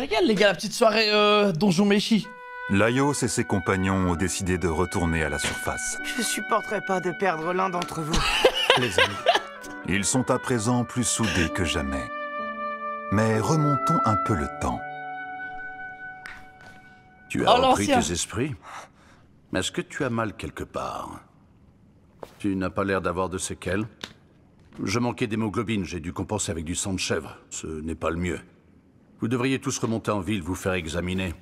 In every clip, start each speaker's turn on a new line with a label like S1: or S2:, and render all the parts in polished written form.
S1: régale les gars, la petite soirée Donjon Meshi.
S2: Laios et ses compagnons ont décidé de retourner à la surface.
S3: Je supporterai pas de perdre l'un d'entre vous. Les amis.
S2: Ils sont à présent plus soudés que jamais. Mais remontons un peu le temps.
S4: Tu as repris
S1: l'ancien.
S4: tes esprits? Est-ce que tu as mal quelque part? Tu n'as pas l'air d'avoir de séquelles? Je manquais d'hémoglobine, j'ai dû compenser avec du sang de chèvre. Ce n'est pas le mieux. Vous devriez tous remonter en ville, vous faire examiner.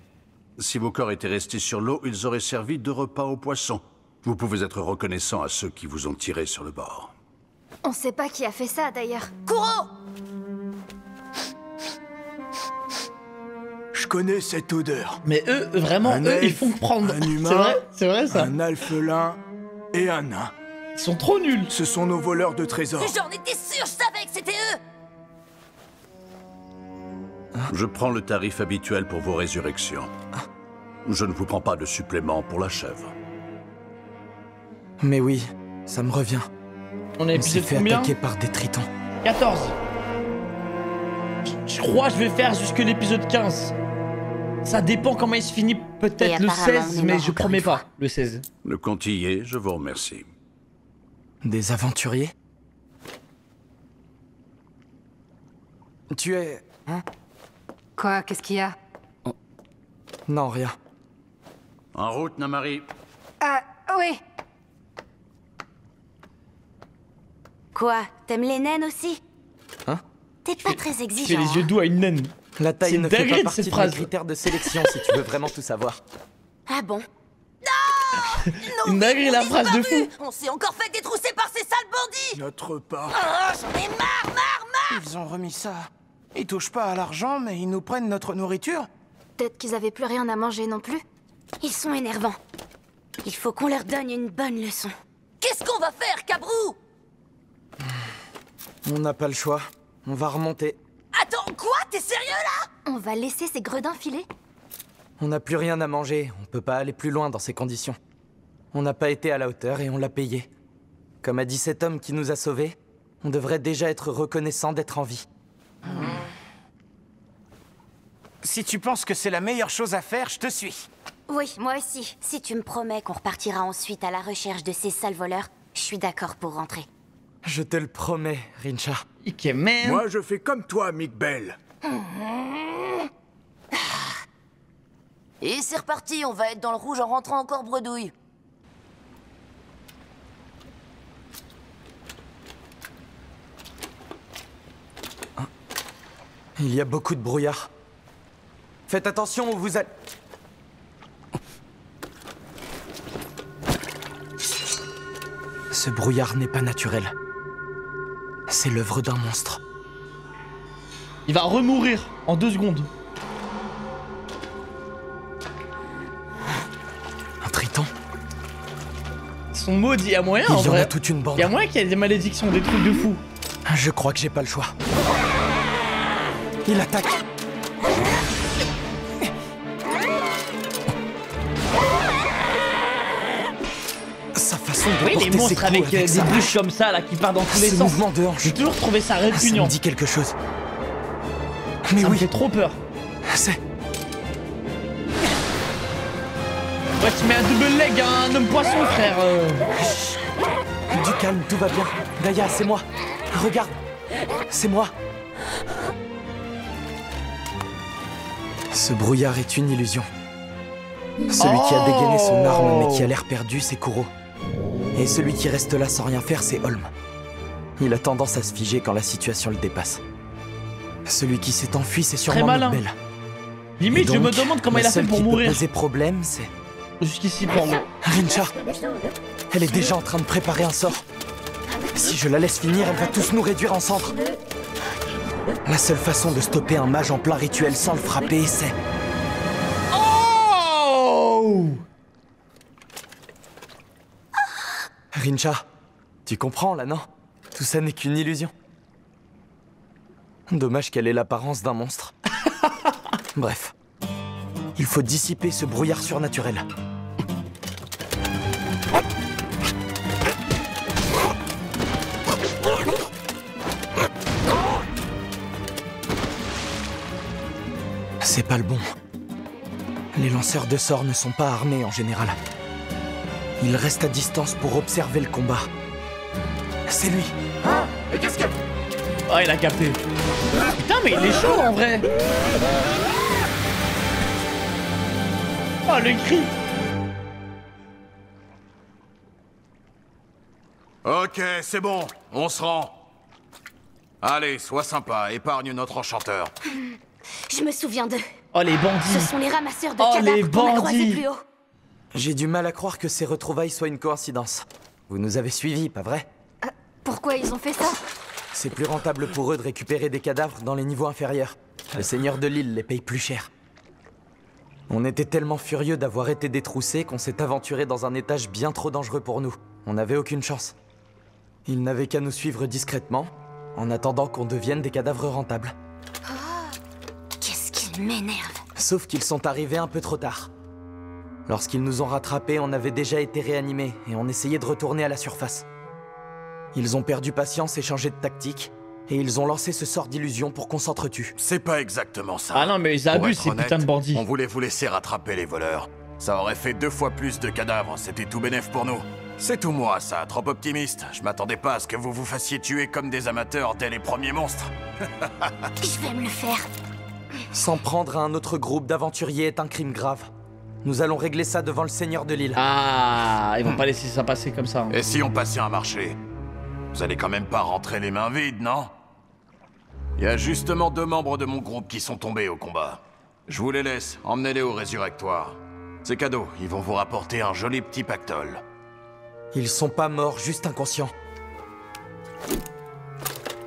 S4: Si vos corps étaient restés sur l'eau, ils auraient servi de repas aux poissons. Vous pouvez être reconnaissant à ceux qui vous ont tiré sur le bord.
S5: On sait pas qui a fait ça d'ailleurs.
S6: Kuro!
S3: Je connais cette odeur.
S1: Mais eux, vraiment,
S3: Un
S1: eux, ils
S3: elfe,
S1: font prendre.
S3: un humain,
S1: C'est vrai ça.
S3: Un alphelin et un nain.
S1: Ils sont trop nuls.
S3: Ce sont nos voleurs de trésors.
S6: J'en étais sûre, je savais que c'était eux!
S4: Je prends le tarif habituel pour vos résurrections. Je ne vous prends pas de supplément pour la chèvre.
S3: Mais oui, ça me revient.
S1: On a
S3: On s'est
S1: épisode
S3: fait
S1: combien?
S3: attaquer par des tritons.
S1: 14. Je crois que je vais faire jusque l'épisode 15. Ça dépend comment il se finit,
S5: Et
S1: peut-être le
S5: apparemment,
S1: 16,
S5: on est
S1: mais
S5: mort
S1: je
S5: encore
S1: promets
S5: une fois.
S1: pas le 16.
S4: Le compte y est, je vous remercie.
S3: Des aventuriers? Tu es... Hein?
S7: Quoi? Qu'est-ce qu'il y a?
S3: Non, rien.
S4: En route, Namari.
S7: Ah, oui.
S5: Quoi? T'aimes les naines aussi?
S3: Hein?
S5: T'es pas très
S1: Tu fais
S5: exigeant.
S1: les yeux doux à une naine.
S3: La taille
S1: C'est
S3: ne fait
S1: dingue
S3: pas
S1: de
S3: partie
S1: cette
S3: de
S1: phrase.
S3: mes critères de sélection si tu veux vraiment tout savoir.
S5: Ah bon?
S1: Une dinguerie la phrase de fou.
S6: On s'est encore fait détrousser par ces sales bandits!
S3: Notre part.
S6: Ah, j'en ai marre!
S8: Ils ont remis ça. Ils touchent pas à l'argent, mais ils nous prennent notre nourriture.
S5: Peut-être qu'ils avaient plus rien à manger non plus. Ils sont énervants. Il faut qu'on leur donne une bonne leçon.
S6: Qu'est-ce qu'on va faire, Cabrou?
S3: On n'a pas le choix. On va remonter.
S6: Attends, quoi? T'es sérieux, là?
S5: On va laisser ces gredins filer?
S3: On n'a plus rien à manger. On peut pas aller plus loin dans ces conditions. On n'a pas été à la hauteur et on l'a payé. Comme a dit cet homme qui nous a sauvés, on devrait déjà être reconnaissant d'être en vie.
S8: Si tu penses que c'est la meilleure chose à faire, je te suis.
S5: Oui, moi aussi. Si tu me promets qu'on repartira ensuite à la recherche de ces sales voleurs, je suis d'accord pour rentrer.
S3: Je te le promets, Rincha.
S1: Ok, man.
S3: Moi, je fais comme toi, Mick Bell.
S6: Et c'est reparti, on va être dans le rouge en rentrant encore bredouille.
S3: Il y a beaucoup de brouillard. Faites attention où vous allez... Ce brouillard n'est pas naturel. C'est l'œuvre d'un monstre.
S1: Il va remourir en 2 secondes.
S3: Un triton.
S1: Son maudit, il y a moyen
S3: Il
S1: en
S3: y en
S1: vrai.
S3: a toute une bande.
S1: Il y a moyen qu'il y ait des malédictions, des trucs de fou.
S3: Je crois que j'ai pas le choix. Il attaque. Sa façon de
S1: Oui, les
S3: porter ses
S1: monstres
S3: coups
S1: avec des
S3: sa
S1: bouches comme ça là qui partent dans tous les
S3: Ce
S1: sens.
S3: mouvement de hanche.
S1: J'ai toujours trouvé ça
S3: Ça
S1: répugnant.
S3: me dit quelque chose. Mais
S1: Ça me
S3: oui,
S1: fait trop peur.
S3: c'est...
S1: Ouais, tu mets un double leg à un homme poisson, frère.
S3: Du calme, tout va bien. Daya, c'est moi. Regarde, c'est moi. Ce brouillard est une illusion. Celui qui a dégainé son arme mais qui a l'air perdu, c'est Kuro. Et celui qui reste là sans rien faire, c'est Holm. Il a tendance à se figer quand la situation le dépasse. Celui qui s'est enfui, c'est sûrement
S1: malin.
S3: Mick Bell.
S1: Limite,
S3: Et
S1: je me
S3: donc,
S1: demande comment
S3: la
S1: il a fait
S3: seule
S1: pour
S3: qui peut
S1: mourir.
S3: poser problème, c'est...
S1: Jusqu'ici, pour moi.
S3: Rincha, elle est déjà en train de préparer un sort. Si je la laisse finir, elle va tous nous réduire en cendres. La seule façon de stopper un mage en plein rituel sans le frapper, c'est...
S1: Oh!
S3: Rincha, tu comprends là, non? Tout ça n'est qu'une illusion. Dommage qu'elle ait l'apparence d'un monstre. Bref. Il faut dissiper ce brouillard surnaturel. C'est pas le bon. Les lanceurs de sorts ne sont pas armés en général. Ils restent à distance pour observer le combat. C'est lui.
S8: Hein? Mais qu'est-ce que...
S1: Oh, il a capté. Putain, mais il est chaud en vrai. Oh, le cri.
S8: Ok, c'est bon, on se rend. Allez, sois sympa, épargne notre enchanteur.
S5: Je me souviens d'eux.
S1: Oh, les
S5: Ce
S1: bandits.
S5: sont les ramasseurs de
S1: Oh, les
S5: cadavres qu'on a croisés
S1: bandits.
S5: plus haut.
S3: J'ai du mal à croire que ces retrouvailles soient une coïncidence. Vous nous avez suivis, pas vrai?
S7: Pourquoi ils ont fait ça?
S3: C'est plus rentable pour eux de récupérer des cadavres dans les niveaux inférieurs. Le seigneur de l'île les paye plus cher. On était tellement furieux d'avoir été détroussés qu'on s'est aventuré dans un étage bien trop dangereux pour nous. On n'avait aucune chance. Ils n'avaient qu'à nous suivre discrètement, en attendant qu'on devienne des cadavres rentables.
S5: Qu'est-ce qui m'énerve.
S3: Sauf qu'ils sont arrivés un peu trop tard. Lorsqu'ils nous ont rattrapés, on avait déjà été réanimés et on essayait de retourner à la surface. Ils ont perdu patience et changé de tactique, et ils ont lancé ce sort d'illusion pour qu'on s'entretue.
S8: C'est pas exactement ça.
S1: Ah non, mais ils
S8: Pour
S1: abusent,
S8: être
S1: ces
S8: honnête,
S1: putains de bandits.
S8: On voulait vous laisser rattraper les voleurs. Ça aurait fait 2 fois plus de cadavres, c'était tout bénef pour nous. C'est tout moi, ça, trop optimiste. Je m'attendais pas à ce que vous vous fassiez tuer comme des amateurs dès les premiers monstres.
S5: Je vais me le faire.
S3: S'en prendre à un autre groupe d'aventuriers est un crime grave. Nous allons régler ça devant le seigneur de l'île.
S1: Ah, ils vont pas laisser ça passer comme ça. Hein.
S8: Et si on passait un marché? Vous allez quand même pas rentrer les mains vides, non? Il y a justement 2 membres de mon groupe qui sont tombés au combat. Je vous les laisse, emmenez-les au résurrectoire. C'est cadeau, ils vont vous rapporter un joli petit pactole.
S3: Ils sont pas morts, juste inconscients.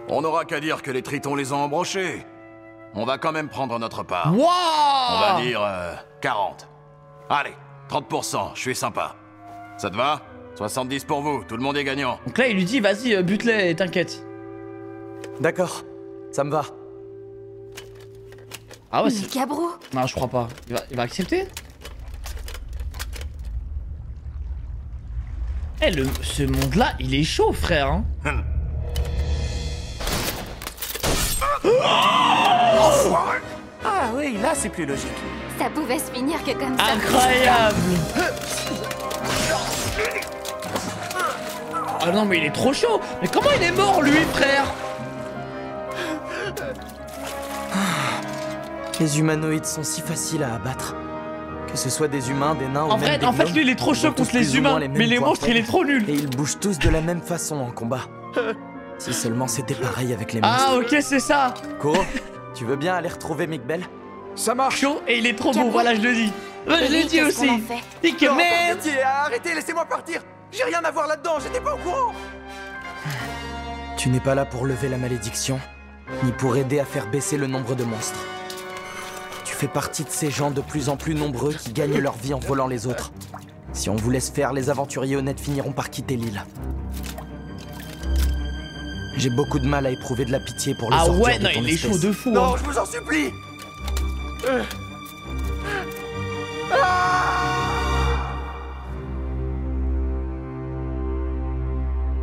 S8: On n'aura qu'à dire que les tritons les ont embrochés. On va quand même prendre notre part.
S1: Wouah.
S8: On va dire 40. Allez, 30%, je suis sympa. Ça te va? 70 pour vous, tout le monde est gagnant.
S1: Donc là, il lui dit, vas-y, bute-les, t'inquiète.
S3: D'accord, ça me va.
S1: Ah ouais,
S7: Mais
S1: c'est...
S7: Gabro,
S1: Non, je crois pas. Il va accepter? Eh, ce monde-là, il est chaud, frère. Hein.
S8: Ah oui, là c'est plus logique.
S7: ça pouvait se finir que comme ça.
S1: Incroyable. Ah non, mais il est trop chaud. Mais comment il est mort, lui, frère?
S3: Les humanoïdes sont si faciles à abattre. Que ce soit des humains, des nains ou
S1: En
S3: même
S1: vrai,
S3: des
S1: en fait,
S3: gnomes,
S1: lui, il est trop
S3: ils
S1: chaud
S3: ont tous
S1: contre les
S3: plus ou
S1: humains.
S3: moins mêmes
S1: Mais les
S3: points
S1: monstres, il est
S3: faibles.
S1: trop nul.
S3: Et ils bougent tous de la même façon en combat. Si seulement c'était pareil avec les
S1: Ah,
S3: monstres.
S1: ok, c'est ça.
S3: Kuro, tu veux bien aller retrouver Mikbel?
S8: Ça marche.
S1: Chaud et il est trop beau,
S5: Capot.
S1: voilà, je le dis. Ouais, je l'ai
S5: Ellie,
S1: dit
S5: qu'est-ce qu'on
S1: aussi.
S5: en fait?
S1: Pique merde.
S3: Arrêtez, laissez-moi partir. J'ai rien à voir là-dedans, j'étais pas au courant. Tu n'es pas là pour lever la malédiction, ni pour aider à faire baisser le nombre de monstres. Tu fais partie de ces gens de plus en plus nombreux qui gagnent leur vie en volant les autres. Si on vous laisse faire, les aventuriers honnêtes finiront par quitter l'île. J'ai beaucoup de mal à éprouver de la pitié pour les
S1: Ah
S3: ordures
S1: ouais,
S3: de
S1: non,
S3: ton
S1: il est
S3: espèce.
S1: chaud de fou. Hein.
S3: je vous en supplie.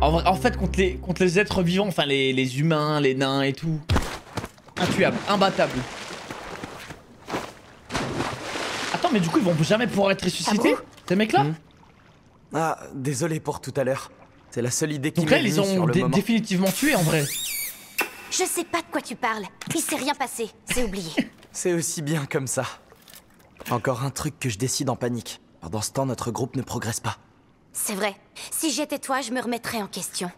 S1: En fait, contre les êtres vivants, enfin les humains, les nains et tout. Intuable, imbattable. Attends, mais du coup, ils vont jamais pouvoir être ressuscités, ces mecs-là?
S3: Ah, désolé pour tout à l'heure. C'est la seule idée qui
S1: Donc là,
S3: m'est
S1: ils les
S3: venue sur
S1: ont
S3: le moment.
S1: définitivement tués en vrai.
S5: Je sais pas de quoi tu parles. Il s'est rien passé, c'est oublié.
S3: C'est aussi bien comme ça. Encore un truc que je décide en panique. Pendant ce temps, notre groupe ne progresse pas.
S5: C'est vrai. Si j'étais toi, je me remettrais en question.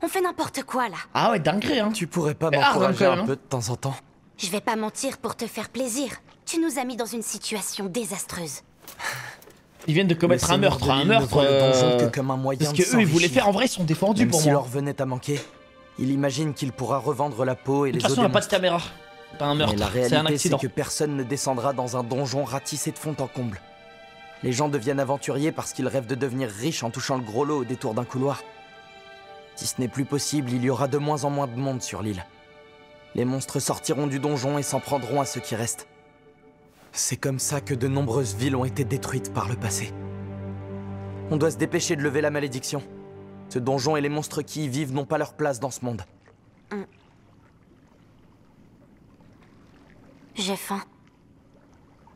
S5: On fait n'importe quoi là.
S1: Ah ouais, dinguerie, hein.
S3: Tu pourrais pas
S1: Mais arrête
S3: m'encourager
S1: quand même,
S3: un
S1: hein.
S3: peu de temps en temps?
S5: Je vais pas mentir pour te faire plaisir. Tu nous as mis dans une situation désastreuse.
S1: Ils viennent de commettre un
S3: Le
S1: meurtre,
S3: Seigneur de
S1: un
S3: l'île ne
S1: meurtre.
S3: voit le donjon que comme un moyen
S1: Parce
S3: de
S1: que eux, ils voulaient
S3: s'enrichir.
S1: faire en vrai, ils sont défendus
S3: Même
S1: pour
S3: si
S1: moi.
S3: leur venait à manquer, il imagine qu'il pourra revendre la peau et
S1: De
S3: les
S1: toute
S3: os
S1: façon, il
S3: des
S1: n'y a pas de
S3: monstres.
S1: caméra. C'est pas un meurtre,
S3: Mais la
S1: c'est un
S3: réalité,
S1: accident.
S3: c'est que personne ne descendra dans un donjon ratissé de fond en comble. Les gens deviennent aventuriers parce qu'ils rêvent de devenir riches en touchant le gros lot au détour d'un couloir. Si ce n'est plus possible, il y aura de moins en moins de monde sur l'île. Les monstres sortiront du donjon et s'en prendront à ceux qui restent. C'est comme ça que de nombreuses villes ont été détruites par le passé. On doit se dépêcher de lever la malédiction. Ce donjon et les monstres qui y vivent n'ont pas leur place dans ce monde.
S5: J'ai faim.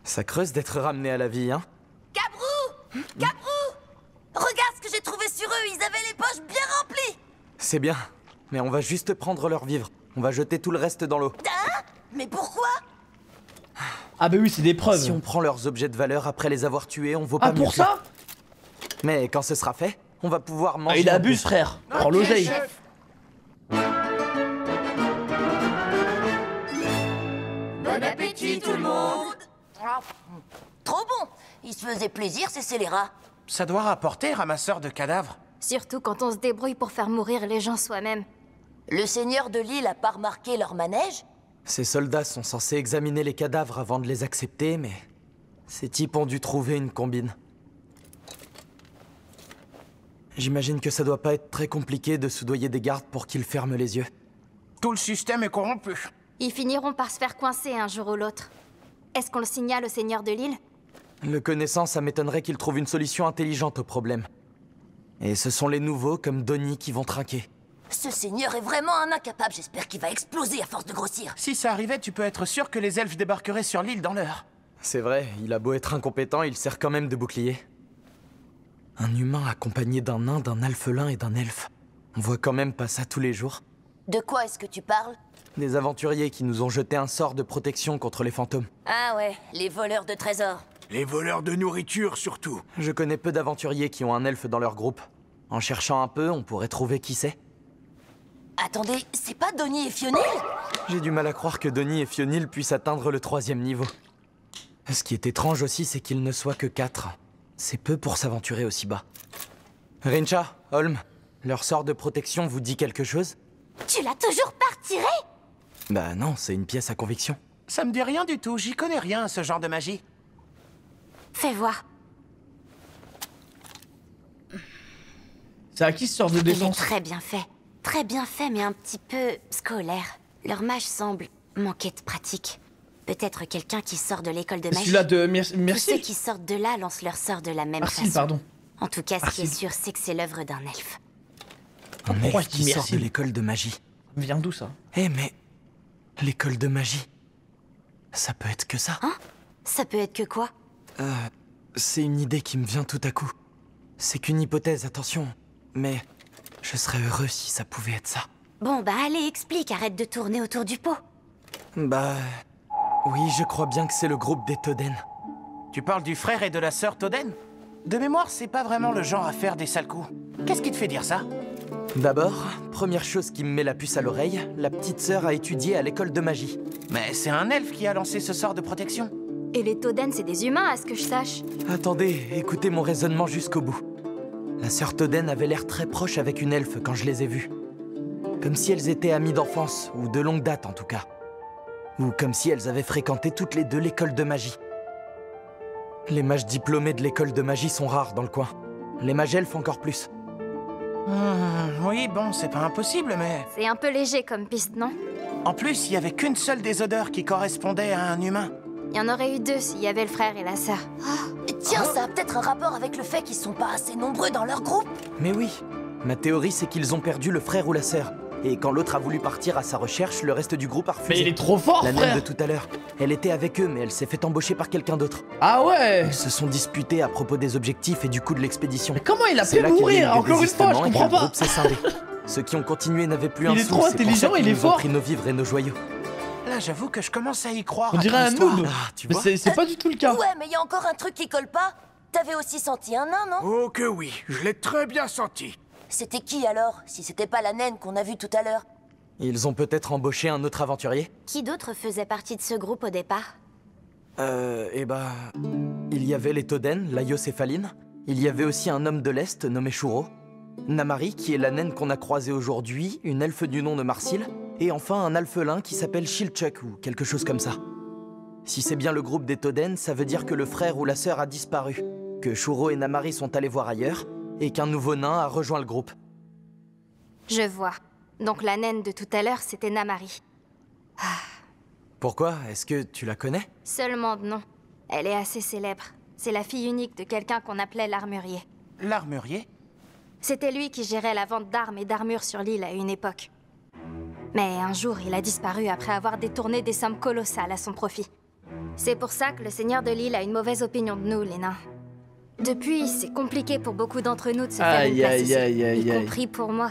S3: Ça creuse d'être ramené à la vie, hein?
S6: Gabrou! Gabrou! Regarde ce que j'ai trouvé sur eux, ils avaient les poches bien remplies!
S3: C'est bien, mais on va juste prendre leurs vivres. On va jeter tout le reste dans l'eau.
S6: Hein? Mais pourquoi?
S1: Ah bah oui, c'est des preuves.
S3: Si on prend leurs objets de valeur après les avoir tués, on vaut pas
S1: Ah,
S3: mieux
S1: pour
S3: que
S1: ça?
S3: Mais quand ce sera fait, on va pouvoir
S1: Ah,
S3: manger.
S1: il
S3: un
S1: abuse,
S3: peu.
S1: frère. Prends l'oseille.
S6: Bon appétit tout le monde! Trop bon! Ils se faisaient plaisir, ces scélérats.
S9: Ça doit rapporter, ramasseur de cadavres.
S7: Surtout quand on se débrouille pour faire mourir les gens soi-même.
S6: Le seigneur de l'île a pas remarqué leur manège?
S3: Ces soldats sont censés examiner les cadavres avant de les accepter, mais ces types ont dû trouver une combine. J'imagine que ça doit pas être très compliqué de soudoyer des gardes pour qu'ils ferment les yeux.
S9: Tout le système est corrompu.
S7: Ils finiront par se faire coincer un jour ou l'autre. Est-ce qu'on le signale au seigneur de l'île?
S3: Le connaissant, ça m'étonnerait qu'il trouve une solution intelligente au problème. Et ce sont les nouveaux, comme Donnie, qui vont trinquer.
S6: Ce seigneur est vraiment un incapable, j'espère qu'il va exploser à force de grossir.
S9: Si ça arrivait, tu peux être sûr que les elfes débarqueraient sur l'île dans l'heure.
S3: C'est vrai, il a beau être incompétent, il sert quand même de bouclier. Un humain accompagné d'un nain, d'un alphelin et d'un elfe. On voit quand même pas ça tous les jours.
S6: De quoi est-ce que tu parles?
S3: Des aventuriers qui nous ont jeté un sort de protection contre les fantômes.
S6: Ah ouais, les voleurs de trésors.
S9: Les voleurs de nourriture, surtout.
S3: Je connais peu d'aventuriers qui ont un elfe dans leur groupe. En cherchant un peu, on pourrait trouver qui c'est.
S6: Attendez, c'est pas Donnie et Fionil?
S3: J'ai du mal à croire que Donnie et Fionil puissent atteindre le 3e niveau. Ce qui est étrange aussi, c'est qu'ils ne soient que 4. C'est peu pour s'aventurer aussi bas. Rincha, Holm, leur sort de protection vous dit quelque chose?
S5: Tu l'as toujours pas retiré?
S3: Bah non, c'est une pièce à conviction.
S9: Ça me dit rien du tout, j'y connais rien à ce genre de magie.
S5: Fais voir.
S1: C'est à qui ce sort de
S5: Il est
S1: défense?
S5: très bien fait. Très bien fait, mais un petit peu scolaire. Leur mage semble manquer de pratique. Peut-être quelqu'un qui sort de l'école de magie.
S1: Celui-là de
S5: Tous ceux
S1: Merci.
S5: qui sortent de là lancent leur sort de la même
S1: Arcile,
S5: façon.
S1: pardon.
S5: En tout cas, ce qui est
S1: Arcile.
S5: sûr, c'est que c'est l'œuvre d'un elfe.
S3: Un
S1: Pourquoi
S3: elfe
S1: je dis
S3: qui sort
S1: merci
S3: de l'école de magie.
S1: Vient d'où ça?
S3: Eh mais... l'école de magie... ça peut être que ça.
S5: Hein? Ça peut être que quoi?
S3: C'est une idée qui me vient tout à coup. C'est qu'une hypothèse, attention. Mais... je serais heureux si ça pouvait être ça.
S5: Bon, bah allez, explique, arrête de tourner autour du pot.
S3: Bah... oui, je crois bien que c'est le groupe des Toden.
S9: Tu parles du frère et de la sœur Toden? De mémoire, c'est pas vraiment le genre à faire des sales coups. Qu'est-ce qui te fait dire ça?
S3: D'abord, première chose qui me met la puce à l'oreille, la petite sœur a étudié à l'école de magie.
S9: Mais c'est un elfe qui a lancé ce sort de protection.
S7: Et les Toden, c'est des humains, à ce que je sache.
S3: Attendez, écoutez mon raisonnement jusqu'au bout. La sœur Toden avait l'air très proche avec une elfe quand je les ai vues. Comme si elles étaient amies d'enfance, ou de longue date en tout cas. Ou comme si elles avaient fréquenté toutes les deux l'école de magie. Les mages diplômés de l'école de magie sont rares dans le coin. Les mages elfes encore plus.
S9: Oui, bon, c'est pas impossible, mais...
S7: C'est un peu léger comme piste, non?
S9: En plus, il y avait qu'une seule des odeurs qui correspondait à un humain.
S7: Il y en aurait eu 2 s'il y avait le frère et la sœur.
S6: Tiens, ça a peut-être un rapport avec le fait qu'ils sont pas assez nombreux dans leur groupe.
S3: Mais oui, ma théorie c'est qu'ils ont perdu le frère ou la sœur. Et quand l'autre a voulu partir à sa recherche, le reste du groupe a refusé.
S1: Mais il est trop fort,
S3: La naine
S1: frère.
S3: de tout à l'heure. Elle était avec eux, mais elle s'est fait embaucher par quelqu'un d'autre.
S1: Ah ouais.
S3: Ils se sont disputés à propos des objectifs et du coût de l'expédition.
S1: Mais comment il a
S3: C'est
S1: pu
S3: là qu'il y a eu
S1: mourir?
S3: des
S1: Encore une fois, je
S3: désistements et que
S1: comprends
S3: le
S1: pas.
S3: groupe s'est scindé. Ceux qui ont continué n'avaient plus un
S1: Il est
S3: sou,
S1: trop
S3: c'est pour ça
S1: intelligent,
S3: qu'ils
S1: il est
S3: nous ont
S1: fort.
S3: pris nos vivres et nos joyaux.
S9: Là, j'avoue que je commence à y croire.
S1: On
S9: à
S1: dirait
S9: ton
S1: un
S9: histoire.
S1: noob.
S3: Ah, tu
S1: Mais
S3: vois
S1: c'est pas du tout le cas.
S6: Ouais, mais il y a encore un truc qui colle pas. T'avais aussi senti un nain, non?
S10: Oh que oui, je l'ai très bien senti.
S6: C'était qui alors, si c'était pas la naine qu'on a vue tout à l'heure?
S3: Ils ont peut-être embauché un autre aventurier.
S5: Qui d'autre faisait partie de ce groupe au départ?
S3: Il y avait les Toden, Laios-Céphaline. Il y avait aussi un homme de l'Est nommé Shuro. Namari, qui est la naine qu'on a croisée aujourd'hui, une elfe du nom de Marsil, et enfin un alphelin qui s'appelle Shilchuk ou quelque chose comme ça. Si c'est bien le groupe des Toden, ça veut dire que le frère ou la sœur a disparu, que Shuro et Namari sont allés voir ailleurs, et qu'un nouveau nain a rejoint le groupe.
S7: Je vois. Donc la naine de tout à l'heure, c'était Namari.
S3: Pourquoi? Est-ce que tu la connais?
S7: Seulement de nom. Elle est assez célèbre. C'est la fille unique de quelqu'un qu'on appelait l'armurier.
S9: L'armurier?
S7: C'était lui qui gérait la vente d'armes et d'armures sur l'île à une époque. Mais un jour, il a disparu après avoir détourné des sommes colossales à son profit. C'est pour ça que le seigneur de l'île a une mauvaise opinion de nous, les nains. Depuis, c'est compliqué pour beaucoup d'entre nous de se faire une place ici, y compris pour moi.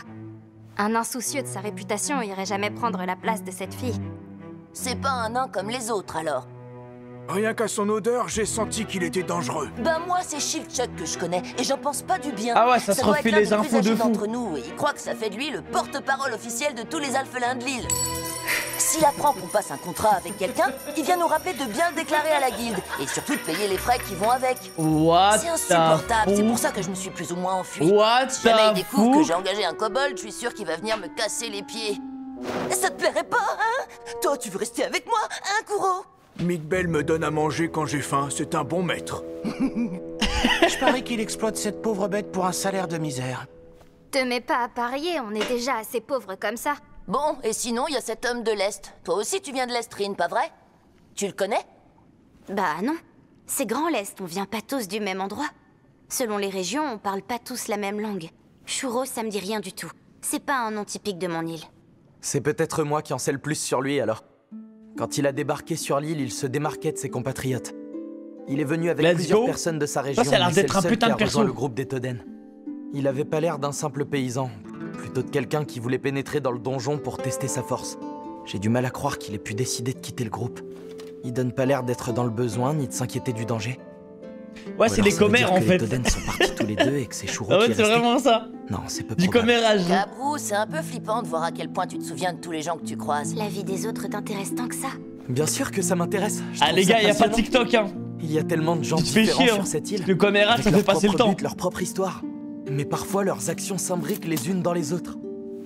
S7: Un nain soucieux de sa réputation irait jamais prendre la place de cette fille.
S6: C'est pas un nain comme les autres, alors.
S10: Rien qu'à son odeur, j'ai senti qu'il était dangereux.
S6: Ben moi, c'est Shilchuk que je connais, et j'en pense pas du bien.
S1: Ah ouais, ça se refait les infos de fou.
S6: Entre nous, et il croit que ça fait de lui le porte-parole officiel de tous les alphelins de l'île. S'il apprend qu'on passe un contrat avec quelqu'un, il vient nous rappeler de bien le déclarer à la guilde, et surtout de payer les frais qui vont avec. C'est insupportable, c'est pour ça que je me suis plus ou moins enfui. Si jamais il découvre que j'ai engagé un kobold, je suis sûr qu'il va venir me casser les pieds. Ça te plairait pas, hein? Toi, tu veux rester avec moi, hein, Kuro?
S10: Miguel me donne à manger quand j'ai faim, c'est un bon maître.
S9: Je parie qu'il exploite cette pauvre bête pour un salaire de misère.
S7: Te mets pas à parier, on est déjà assez pauvres comme ça.
S6: Bon, et sinon, il y a cet homme de l'Est. Toi aussi, tu viens de l'Estrine, pas vrai? Tu le connais?
S5: Bah non. C'est Grand l'Est, on vient pas tous du même endroit. Selon les régions, on parle pas tous la même langue. Churro, ça me dit rien du tout. C'est pas un nom typique de mon île.
S3: C'est peut-être moi qui en sais le plus sur lui, alors. Quand il a débarqué sur l'île, il se démarquait de ses compatriotes. Il est venu avec plusieurs personnes de sa région,
S1: ça a l'air d'être un putain de perso.
S3: Le groupe des Toden. Il avait pas l'air d'un simple paysan, plutôt de quelqu'un qui voulait pénétrer dans le donjon pour tester sa force. J'ai du mal à croire qu'il ait pu décider de quitter le groupe. Il donne pas l'air d'être dans le besoin, ni de s'inquiéter du danger.
S1: Ouais, c'est les commères en fait.
S3: Les Toden sont partis tous les deux et que c'est Churro
S1: ah ouais,
S3: qui est
S1: c'est vraiment ça.
S3: Non, c'est peu
S1: du commérage.
S6: Gabrou, c'est un peu flippant de voir à quel point tu te souviens de tous les gens que tu croises.
S5: La vie des autres t'intéresse tant que ça?
S3: Bien sûr que ça m'intéresse.
S1: Ah les gars, y a pas de TikTok hein.
S3: Il y a tellement de gens différents sur cette île.
S1: Le commérage, ça fait passer le temps.
S3: Leur propre histoire. Mais parfois, leurs actions s'imbriquent les unes dans les autres.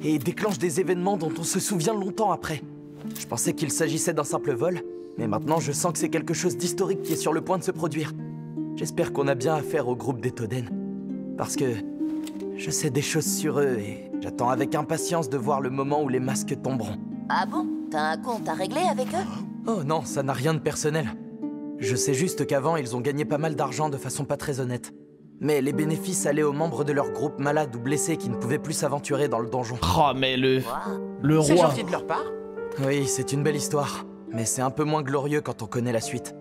S3: Et déclenchent des événements dont on se souvient longtemps après. Je pensais qu'il s'agissait d'un simple vol, mais maintenant je sens que c'est quelque chose d'historique qui est sur le point de se produire. J'espère qu'on a bien affaire au groupe des Toden. Parce que je sais des choses sur eux et j'attends avec impatience de voir le moment où les masques tomberont.
S6: Ah bon? T'as un compte à régler avec eux?
S3: Oh non, ça n'a rien de personnel. Je sais juste qu'avant, ils ont gagné pas mal d'argent de façon pas très honnête. Mais les bénéfices allaient aux membres de leur groupe malades ou blessés qui ne pouvaient plus s'aventurer dans le donjon.
S1: Oh mais le roi.
S9: C'est gentil de leur part.
S3: Oui, c'est une belle histoire. Mais c'est un peu moins glorieux quand on connaît la suite.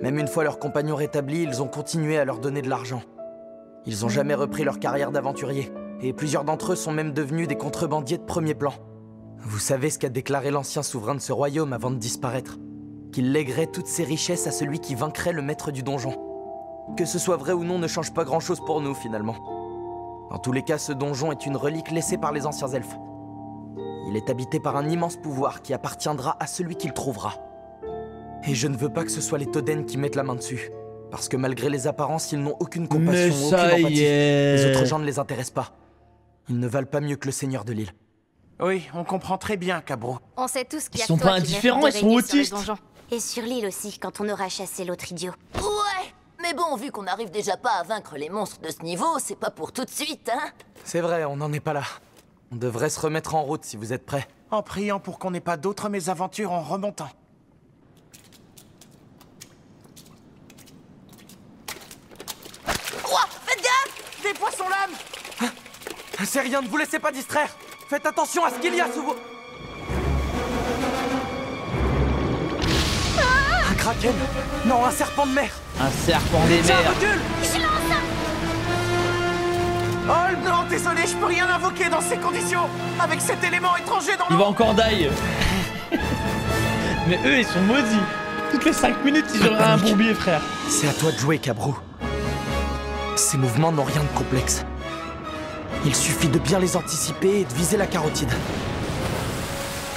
S3: Même une fois leurs compagnons rétablis, ils ont continué à leur donner de l'argent. Ils ont jamais repris leur carrière d'aventurier. Et plusieurs d'entre eux sont même devenus des contrebandiers de premier plan. Vous savez ce qu'a déclaré l'ancien souverain de ce royaume avant de disparaître? Qu'il lèguerait toutes ses richesses à celui qui vaincrait le maître du donjon. Que ce soit vrai ou non ne change pas grand-chose pour nous, finalement. Dans tous les cas, ce donjon est une relique laissée par les anciens elfes. Il est habité par un immense pouvoir qui appartiendra à celui qui le trouvera. Et je ne veux pas que ce soit les Toden qui mettent la main dessus. Parce que malgré les apparences, ils n'ont aucune compassion, aucune empathie. Les autres gens ne les intéressent pas. Ils ne valent pas mieux que le seigneur de l'île.
S9: Oui, on comprend très bien, Cabro.
S7: On sait tous qu'il y a
S1: ils sont pas indifférents, ils sont autistes.
S5: Et sur l'île aussi, quand on aura chassé l'autre idiot.
S6: Ouais, mais bon, vu qu'on n'arrive déjà pas à vaincre les monstres de ce niveau, c'est pas pour tout de suite, hein?
S3: C'est vrai, on n'en est pas là. On devrait se remettre en route si vous êtes prêts.
S9: En priant pour qu'on n'ait pas d'autres mésaventures en remontant.
S6: Ouah, faites gaffe!
S9: Des poissons lames!
S3: C'est rien, ne vous laissez pas distraire! Faites attention à ce qu'il y a sous vos... Un kraken! Non, un serpent de mer!
S1: Un serpent des mers!
S3: Recule!
S9: Oh non, désolé, je peux rien invoquer dans ces conditions! Avec cet élément étranger dans l'eau!
S1: Il va encore die! Mais eux, ils sont maudits! Toutes les 5 minutes, ils auraient un bourbier, frère!
S3: C'est à toi de jouer, Cabro. Ces mouvements n'ont rien de complexe. Il suffit de bien les anticiper et de viser la carotide.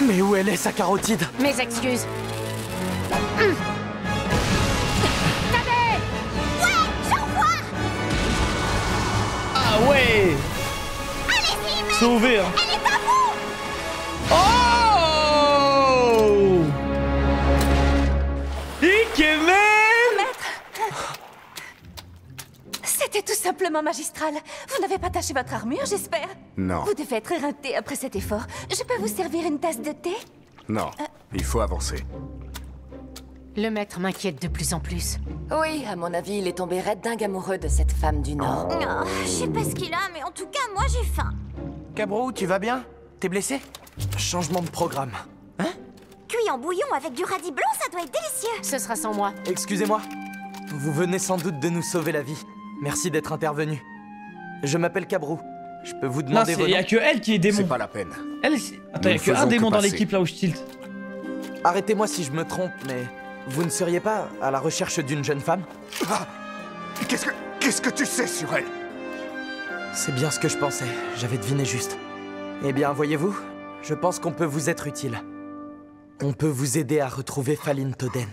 S3: Mais où elle est, sa carotide?
S7: Mes excuses.
S1: Ah ouais!
S5: Allez-y,
S1: Sauvé, hein!
S5: elle est à vous!
S1: Oh! Ikemen!
S11: C'était tout simplement magistral. Vous n'avez pas taché votre armure, j'espère?
S10: Non.
S11: Vous devez être éreinté après cet effort. Je peux vous servir une tasse de thé?
S10: Non, il faut avancer.
S11: Le maître m'inquiète de plus en plus.
S6: Oui, à mon avis, il est tombé raide dingue amoureux de cette femme du Nord.
S5: Oh, je sais pas ce qu'il a, mais en tout cas, moi j'ai faim.
S9: Cabro, tu vas bien? T'es blessé?
S3: Changement de programme.
S9: Hein?
S5: Cuire cuit en bouillon avec du radis blanc, ça doit être délicieux.
S11: Ce sera sans moi.
S3: Excusez-moi. Vous venez sans doute de nous sauver la vie. Merci d'être intervenu. Je m'appelle Cabrou. Je peux vous demander
S1: il y a que elle qui est démon.
S12: C'est pas la peine.
S1: Elle, attends, il y a que un démon dans l'équipe là où je tilt.
S3: Arrêtez-moi si je me trompe, mais vous ne seriez pas à la recherche d'une jeune femme?
S12: Ah, qu'est-ce que tu sais sur elle?
S3: C'est bien ce que je pensais. J'avais deviné juste. Eh bien, voyez-vous, je pense qu'on peut vous être utile. On peut vous aider à retrouver Faline Toden.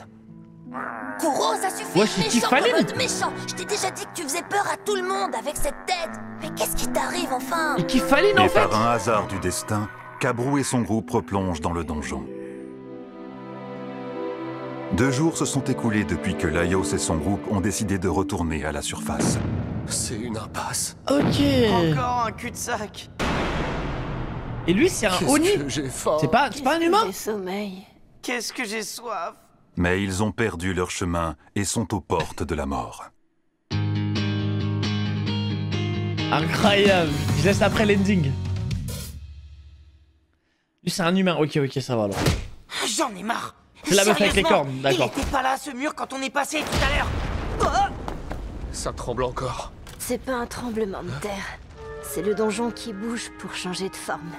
S6: Kuro, ça suffit,
S1: ouais, méchant,
S6: méchant. Je t'ai déjà dit que tu faisais peur à tout le monde avec cette tête. Mais qu'est-ce qui t'arrive enfin?
S1: Et qui Faline en fait?
S2: Et par un hasard du destin, Cabrou et son groupe replongent dans le donjon. 2 jours se sont écoulés depuis que Laios et son groupe ont décidé de retourner à la surface.
S12: C'est une impasse.
S1: Ok.
S3: Encore un cul-de-sac.
S1: Et lui, c'est un Oni. C'est pas un humain.
S11: J'ai sommeil.
S3: Qu'est-ce que j'ai soif.
S2: Mais ils ont perdu leur chemin et sont aux portes de la mort.
S1: Incroyable. Je laisse après l'ending. Lui, c'est un humain. Ok, ça va alors.
S9: J'en ai marre.
S1: C'est la meuf avec les cornes, d'accord.
S9: Il était pas là, ce mur, quand on est passé tout à l'heure.
S12: Ça tremble encore.
S11: C'est pas un tremblement de terre. C'est le donjon qui bouge pour changer de forme.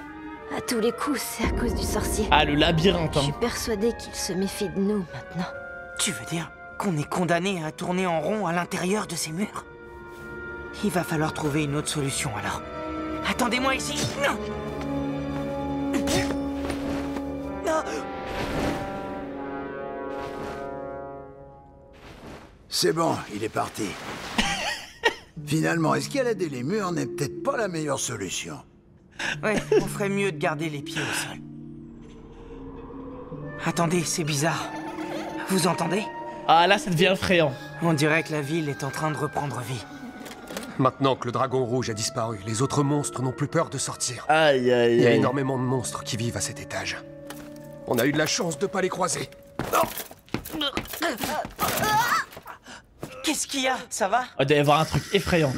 S11: À tous les coups, c'est à cause du sorcier.
S1: Ah, le labyrinthe,
S11: Je suis persuadée qu'il se méfie de nous maintenant.
S9: Tu veux dire qu'on est condamné à tourner en rond à l'intérieur de ces murs? Il va falloir trouver une autre solution alors. Attendez-moi ici. Non. Non.
S13: C'est bon, il est parti. Finalement, escalader les murs n'est peut-être pas la meilleure solution.
S9: Ouais, on ferait mieux de garder les pieds au sol. Attendez, c'est bizarre. Vous entendez?
S1: Ah là, ça devient effrayant.
S9: On dirait que la ville est en train de reprendre vie.
S12: Maintenant que le dragon rouge a disparu, les autres monstres n'ont plus peur de sortir.
S1: Aïe, aïe, aïe.
S12: Il y a énormément de monstres qui vivent à cet étage. On a eu de la chance de pas les croiser.
S9: Qu'est-ce qu'il y a? Ça va?
S1: Il doit y avoir un truc effrayant.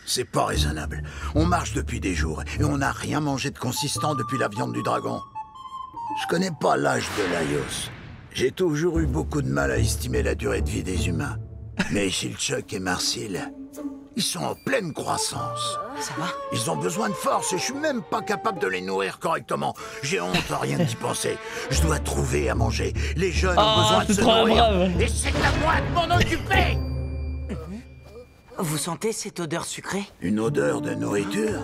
S13: C'est pas raisonnable. On marche depuis des jours et on n'a rien mangé de consistant depuis la viande du dragon. Je connais pas l'âge de Laios. J'ai toujours eu beaucoup de mal à estimer la durée de vie des humains. Mais Shilchuk et Marsil, ils sont en pleine croissance.
S9: Ça va?
S13: Ils ont besoin de force et je suis même pas capable de les nourrir correctement. J'ai honte à rien d'y penser. Je dois trouver à manger. Les jeunes ont besoin de se nourrir. Et c'est à moi de m'en occuper!
S9: Vous sentez cette odeur sucrée?
S13: Une odeur de nourriture?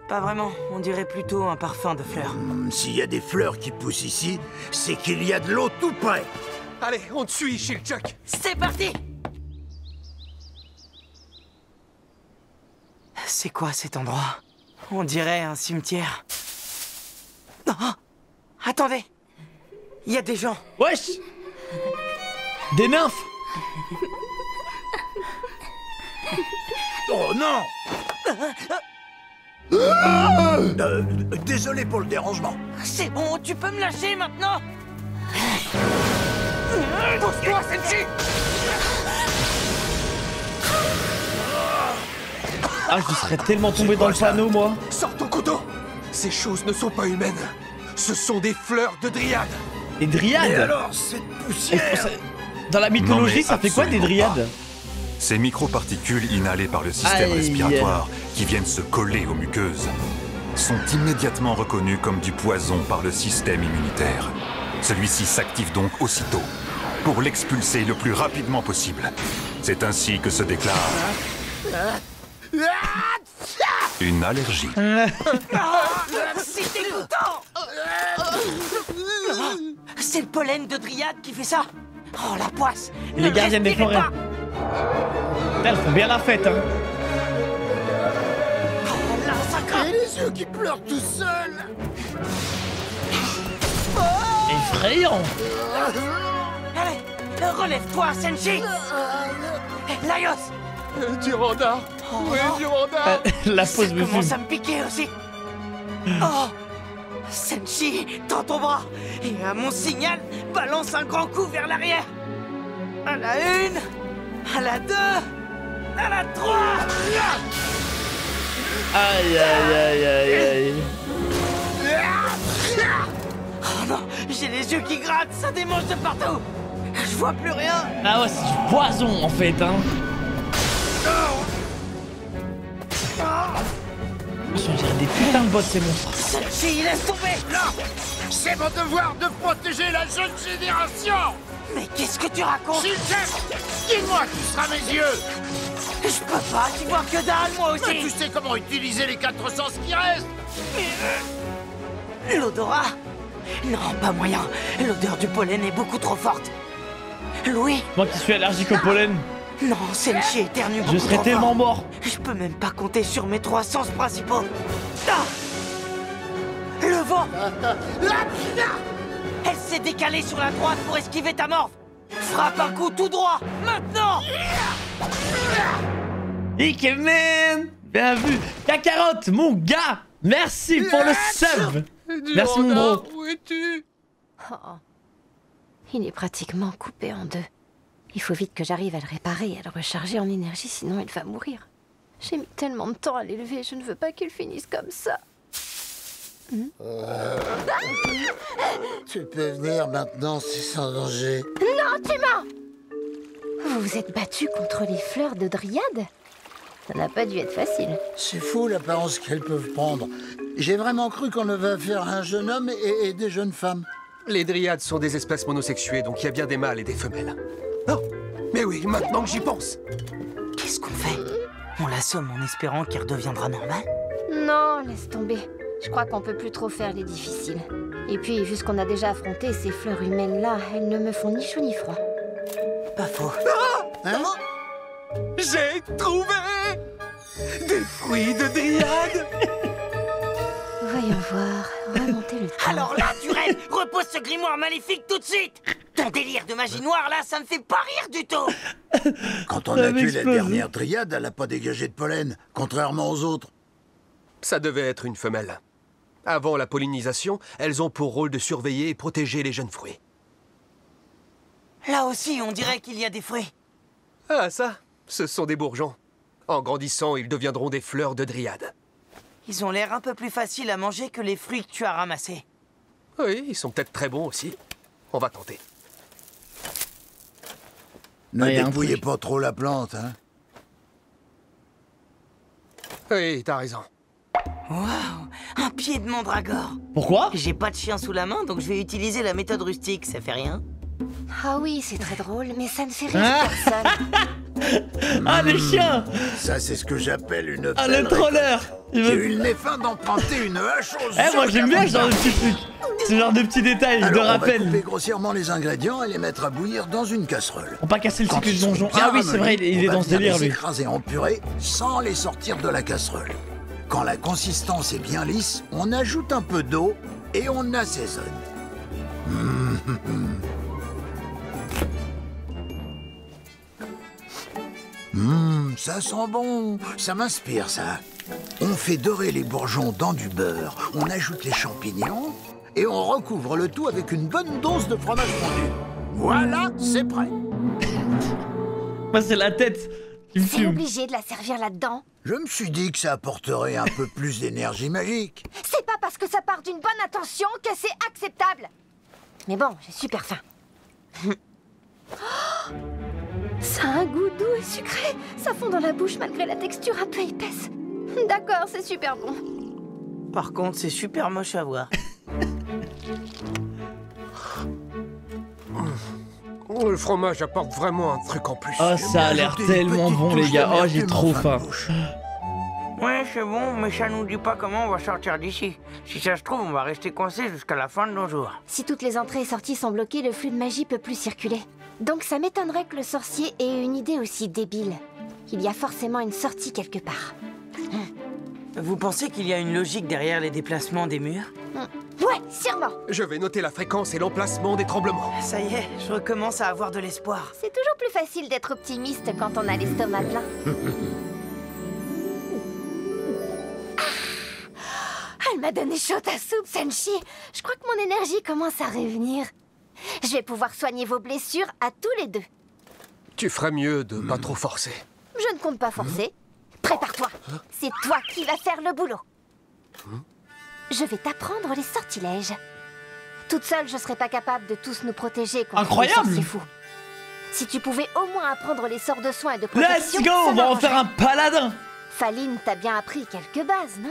S9: Pas vraiment, on dirait plutôt un parfum de fleurs.
S13: S'il y a des fleurs qui poussent ici, c'est qu'il y a de l'eau tout près.
S12: Allez, on te suit, Shilchuk.
S9: C'est parti! C'est quoi cet endroit? On dirait un cimetière. Oh, attendez! Il y a des gens.
S1: Wesh! Des nymphes!
S13: Oh non! Désolé pour le dérangement.
S9: C'est bon, tu peux me lâcher maintenant? Pousse-toi, Senshi!
S1: Ah, je serais tellement tombé dans le panneau, moi.
S12: Sors ton couteau! Ces choses ne sont pas humaines. Ce sont des fleurs de dryades.
S1: Des dryades?
S13: Et alors, cette poussière?
S1: Dans la mythologie, ça fait quoi des dryades?
S2: Ces microparticules inhalées par le système respiratoire qui viennent se coller aux muqueuses sont immédiatement reconnues comme du poison par le système immunitaire. Celui-ci s'active donc aussitôt pour l'expulser le plus rapidement possible. C'est ainsi que se déclare une allergie.
S9: C'est dégoûtant! C'est le pollen de dryade qui fait ça. Oh, la poisse!
S1: Les gardiennes des forêts. Elles font bien la fête, hein.
S9: Oh, là, ça craint.
S13: Et les yeux qui pleurent tout seuls.
S1: Effrayant.
S9: Allez, relève-toi, Senshi. Laios.
S12: Durandar.
S9: Oh,
S12: oui, Durandar.
S1: La pause me
S9: commence
S1: fume.
S9: à me piquer aussi. Oh, Senshi, tends ton bras. Et à mon signal, balance un grand coup vers l'arrière. À la 1, à la 2, à la 3.
S1: Aïe, aïe, aïe, aïe, aïe.
S9: Oh non, j'ai les yeux qui grattent, ça démange de partout. Je vois plus rien.
S1: Ah ouais, c'est du poison en fait, hein. On dirait des putains de bots ces monstres.
S9: Senshi, laisse tomber.
S13: Non, c'est mon devoir de protéger la jeune génération.
S9: Mais qu'est-ce que tu racontes?
S13: Dis-moi qui sera mes yeux.
S9: Je peux pas, tu vois que dalle, moi aussi.
S13: Mais tu sais comment utiliser les 4 sens qui restent.
S9: L'odorat? Non, pas moyen. L'odeur du pollen est beaucoup trop forte. Louis?
S1: Moi qui suis allergique au pollen.
S9: Non, Senshi éternue beaucoup
S1: Je serais
S9: trop
S1: tellement
S9: fort.
S1: mort.
S9: Je peux même pas compter sur mes 3 sens principaux. Ah, le vent. Elle s'est décalée sur la droite pour esquiver ta morve. Frappe un coup tout droit, maintenant.
S1: Ikemen, bien vu. Kakarot, mon gars, merci pour le sub. Merci mon bro.
S11: Où es-tu? Oh. Il est pratiquement coupé en deux. Il faut vite que j'arrive à le réparer et à le recharger en énergie, sinon il va mourir. J'ai mis tellement de temps à l'élever, je ne veux pas qu'il finisse comme ça.
S13: Tu peux venir maintenant, c'est sans danger.
S11: Non, tu mens! Vous vous êtes battu contre les fleurs de Dryade? Ça n'a pas dû être facile.
S13: C'est fou l'apparence qu'elles peuvent prendre. J'ai vraiment cru qu'on avait affaire à un jeune homme et des jeunes femmes.
S12: Les dryades sont des espèces monosexuées, donc il y a bien des mâles et des femelles. Non, mais oui, maintenant que j'y pense.
S9: Qu'est-ce qu'on fait? On l'assomme en espérant qu'il redeviendra normal?
S11: Non, laisse tomber. Je crois qu'on peut plus trop faire les difficiles. Et puis, vu ce qu'on a déjà affronté, ces fleurs humaines-là, elles ne me font ni chaud ni froid.
S9: Pas faux.
S13: Hein?
S12: J'ai trouvé des fruits de dryade.
S11: Voyons voir, remonter le temps.
S9: Alors là, tu rêves. Repose ce grimoire maléfique tout de suite. Ton délire de magie noire, là, ça me fait pas rire du tout.
S13: Quand on a tué la dernière dryade, elle a pas dégagé de pollen, contrairement aux autres.
S12: Ça devait être une femelle. Avant la pollinisation, elles ont pour rôle de surveiller et protéger les jeunes fruits.
S9: Là aussi, on dirait qu'il y a des fruits.
S12: Ah ça, ce sont des bourgeons. En grandissant, ils deviendront des fleurs de dryade.
S9: Ils ont l'air un peu plus faciles à manger que les fruits que tu as ramassés.
S12: Oui, ils sont peut-être très bons aussi. On va tenter.
S13: Ne dépouillez pas trop la plante, hein.
S12: Oui, t'as raison.
S9: Waouh, un pied de mandragore.
S1: Pourquoi?
S9: J'ai pas de chien sous la main, donc je vais utiliser la méthode rustique, ça fait rien.
S11: Ah oui, c'est très drôle, mais ça ne fait rire personne.
S1: Ah, les chiens!
S13: Ça, c'est ce que j'appelle une
S1: Ah, le troller!
S13: J'ai eu le méfin d'emprunter une hache aux
S1: Eh, moi j'aime bien ce genre de petits trucs. Ce genre de petits détails
S13: Alors,
S1: de
S13: on va
S1: rappel.
S13: couper grossièrement les ingrédients et les mettre à bouillir dans une casserole.
S1: On va pas casser le
S13: Quand
S1: cycle
S13: ils
S1: du
S13: sont
S1: donjon.
S13: bien
S1: Ah oui, c'est vrai,
S13: ramollis,
S1: il est
S13: on va
S1: dans ce
S13: venir
S1: délire
S13: les
S1: lui.
S13: écraser en purée sans les sortir de la casserole. Quand la consistance est bien lisse, on ajoute un peu d'eau et on assaisonne. Ça sent bon, ça m'inspire ça. On fait dorer les bourgeons dans du beurre, on ajoute les champignons et on recouvre le tout avec une bonne dose de fromage fondu. Voilà, c'est prêt.
S1: Moi c'est la tête qui me
S11: C'est
S1: fume.
S11: obligé de la servir là-dedans.
S13: Je me suis dit que ça apporterait un peu plus d'énergie magique.
S11: C'est pas parce que ça part d'une bonne intention que c'est acceptable. Mais bon, j'ai super faim. Oh, ça a un goût doux et sucré. Ça fond dans la bouche malgré la texture un peu épaisse. D'accord, c'est super bon.
S9: Par contre, c'est super moche à voir.
S12: Le fromage apporte vraiment un truc en plus.
S1: Oh, ça a l'air tellement bon les gars. Oh, j'ai trop faim.
S9: Ouais, c'est bon, mais ça nous dit pas comment on va sortir d'ici. Si ça se trouve, on va rester coincé jusqu'à la fin de nos jours.
S11: Si toutes les entrées et sorties sont bloquées, le flux de magie peut plus circuler. Donc ça m'étonnerait que le sorcier ait une idée aussi débile. Il y a forcément une sortie quelque part.
S9: Vous pensez qu'il y a une logique derrière les déplacements des murs?
S11: Ouais, sûrement.
S12: Je vais noter la fréquence et l'emplacement des tremblements.
S9: Ça y est, je recommence à avoir de l'espoir.
S11: C'est toujours plus facile d'être optimiste quand on a l'estomac plein. Elle m'a donné chaud à soupe, Senshi. Je crois que mon énergie commence à revenir. Je vais pouvoir soigner vos blessures à tous les deux.
S12: Tu ferais mieux de pas trop forcer.
S11: Je ne compte pas forcer. Prépare-toi. C'est toi qui vas faire le boulot. Je vais t'apprendre les sortilèges.
S7: Toute seule, je serais pas capable de tous nous protéger contre
S1: Incroyable.
S7: les sorciers fous. Si tu pouvais au moins apprendre les sorts de soins et de protection...
S1: Let's go, on va en faire un paladin.
S7: Faline t'a bien appris quelques bases, non?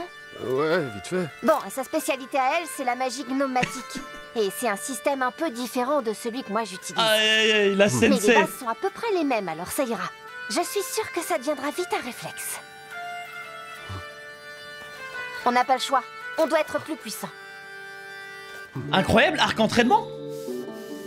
S12: Ouais, vite fait.
S7: Bon, sa spécialité à elle, c'est la magie gnomatique. Et c'est un système un peu différent de celui que moi j'utilise.
S1: Aïe, aïe, aïe, la
S7: Mais les
S1: sensei.
S7: bases sont à peu près les mêmes, alors ça ira. Je suis sûre que ça deviendra vite un réflexe. On n'a pas le choix. On doit être plus puissant.
S1: Incroyable, arc entraînement.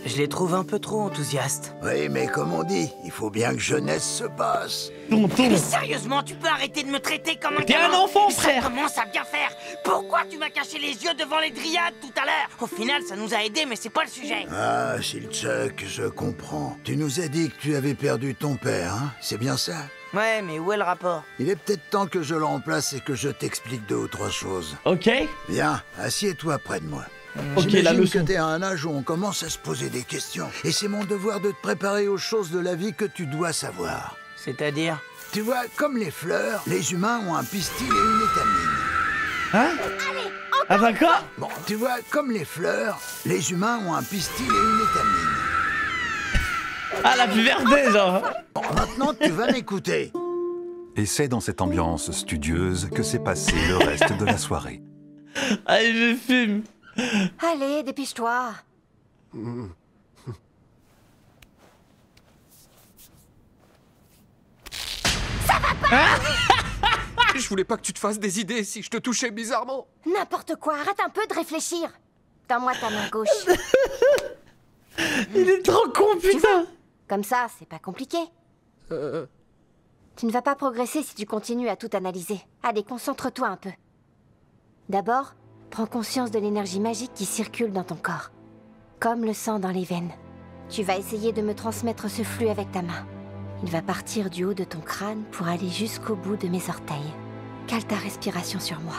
S9: Je les trouve un peu trop enthousiastes.
S13: Oui, mais comme on dit, il faut bien que jeunesse se passe.
S9: Mais sérieusement, tu peux arrêter de me traiter comme un
S1: T'es
S9: gamin.
S1: un enfant,
S9: Ça
S1: frère.
S9: commence à bien faire. Pourquoi tu m'as caché les yeux devant les dryades tout à l'heure? Au final, ça nous a aidés, mais c'est pas le sujet.
S13: Ah, Silchuk, je comprends. Tu nous as dit que tu avais perdu ton père, hein? C'est bien ça?
S9: Ouais, mais où est le rapport?
S13: Il est peut-être temps que je le remplace et que je t'explique 2 ou 3 choses.
S1: Ok.
S13: Viens, assieds-toi près de moi.
S1: Ok, la
S13: J'imagine
S1: leçon.
S13: que t'es à un âge où on commence à se poser des questions. Et c'est mon devoir de te préparer aux choses de la vie que tu dois savoir.
S9: C'est-à-dire?
S13: Tu vois, comme les fleurs, les humains ont un pistil et une étamine.
S1: Hein? Ah d'accord.
S13: Bon, tu vois, comme les fleurs, les humains ont un pistil et une étamine.
S1: Ah, la plus verdée, genre.
S13: Bon, maintenant, tu vas m'écouter.
S2: Et c'est dans cette ambiance studieuse que s'est passé le reste de la soirée.
S1: Allez, je fume.
S7: Allez, dépêche-toi. Ça va pas.
S12: Je voulais pas que tu te fasses des idées si je te touchais bizarrement.
S7: N'importe quoi, arrête un peu de réfléchir. Donne-moi ta main gauche.
S1: Il est trop con, putain.
S7: Comme ça, c'est pas compliqué. Tu ne vas pas progresser si tu continues à tout analyser. Allez, concentre-toi un peu. D'abord, prends conscience de l'énergie magique qui circule dans ton corps. Comme le sang dans les veines. Tu vas essayer de me transmettre ce flux avec ta main. Il va partir du haut de ton crâne pour aller jusqu'au bout de mes orteils. Cale ta respiration sur moi.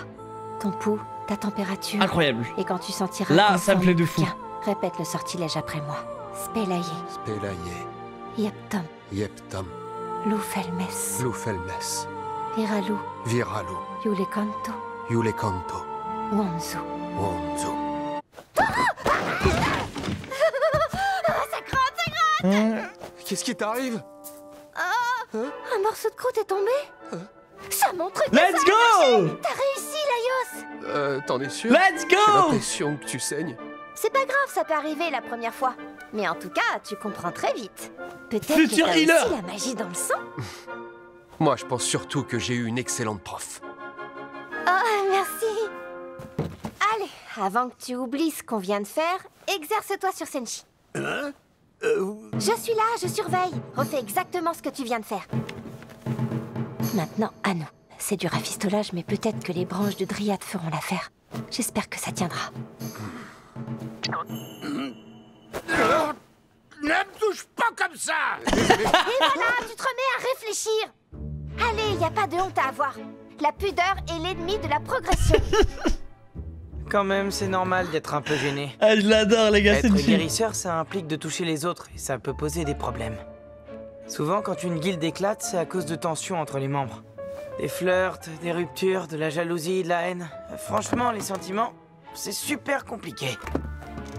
S7: Ton pouls, ta température.
S1: Incroyable.
S7: Et quand tu sentiras...
S1: Là,
S7: ton
S1: ça me
S7: sang
S1: plaît de fou.
S7: tiens, répète le sortilège après moi. Spelaye.
S12: Spelaye.
S7: Yeptom.
S12: Yeptam.
S7: Lufelmes.
S12: Lufelmes.
S7: Viralu.
S12: Viralu.
S7: Yulekanto.
S12: Yulekanto.
S7: Wanzu.
S12: Wanzu.
S7: Ça gratte, ça gratte.
S12: Qu'est-ce qui t'arrive?
S7: Un morceau de croûte est tombé. Ça montre que
S1: Let's
S7: ça a
S1: go.
S7: marché. T'as réussi, Laios.
S12: T'en es sûr?
S1: Let's go.
S12: J'ai l'impression que tu saignes.
S7: C'est pas grave, ça peut arriver la première fois. Mais en tout cas, tu comprends très vite. Peut-être
S1: Futur
S7: que t'as
S1: healer.
S7: aussi la magie dans le sang.
S12: Moi, je pense surtout que j'ai eu une excellente prof.
S7: Oh, merci. Allez, avant que tu oublies ce qu'on vient de faire, exerce-toi sur Senshi. Je suis là, je surveille. Refais exactement ce que tu viens de faire. Maintenant, à nous. C'est du rafistolage, mais peut-être que les branches de Dryade feront l'affaire. J'espère que ça tiendra.
S13: Ne me touche pas comme ça.
S7: Et voilà, tu te remets à réfléchir. Allez, y a pas de honte à avoir. La pudeur est l'ennemi de la progression.
S9: Quand même, c'est normal d'être un peu gêné.
S1: Ah, je l'adore, les gars, c'est
S9: Être
S1: chill.
S9: guérisseur, ça implique de toucher les autres, et ça peut poser des problèmes. Souvent, quand une guilde éclate, c'est à cause de tensions entre les membres. Des flirts, des ruptures, de la jalousie, de la haine. Franchement, les sentiments, c'est super compliqué.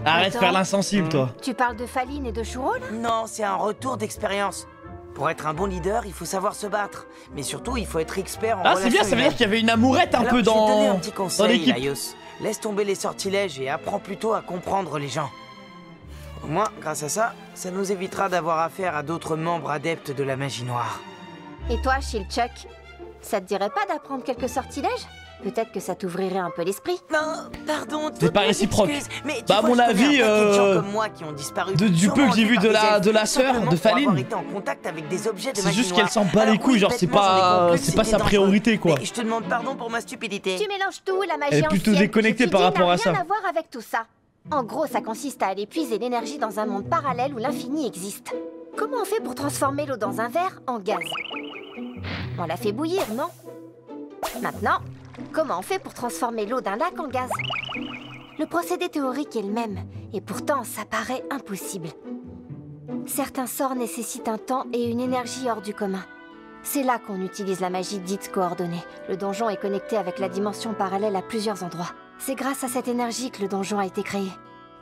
S1: Arrête de faire l'insensible, toi.
S7: Tu parles de Faline et de Shuro, là?
S9: Non, c'est un retour d'expérience. Pour être un bon leader, il faut savoir se battre. Mais surtout, il faut être expert en
S1: Ah, c'est bien, ça veut dire qu'il y avait une amourette un peu
S9: Je vais te donner un
S1: dans
S9: petit conseil,
S1: l'équipe.
S9: Laios. Laisse tomber les sortilèges et apprends plutôt à comprendre les gens. Au moins, grâce à ça, ça nous évitera d'avoir affaire à d'autres membres adeptes de la magie noire.
S7: Et toi, Silchuk, ça te dirait pas d'apprendre quelques sortilèges? Peut-être que ça t'ouvrirait un peu l'esprit.
S9: Non, pardon,
S1: C'est pas réciproque.
S9: Mais
S1: Bah, à mon avis, du peu que j'ai vu de la sœur de Faline, c'est juste qu'elle s'en bat les couilles, genre c'est pas sa priorité, quoi.
S9: Je te demande pardon pour ma stupidité.
S7: Tu mélanges tout, la magie
S1: Elle est plutôt
S7: ancienne
S1: déconnectée
S7: que tu
S1: par
S7: dis
S1: rapport à
S7: n'a
S1: ça.
S7: rien à voir avec tout ça. En gros, ça consiste à aller puiser l'énergie dans un monde parallèle où l'infini existe. Comment on fait pour transformer l'eau dans un verre en gaz? On la fait bouillir, non? Maintenant, comment on fait pour transformer l'eau d'un lac en gaz? Le procédé théorique est le même, et pourtant ça paraît impossible. Certains sorts nécessitent un temps et une énergie hors du commun. C'est là qu'on utilise la magie dite coordonnée. Le donjon est connecté avec la dimension parallèle à plusieurs endroits. C'est grâce à cette énergie que le donjon a été créé.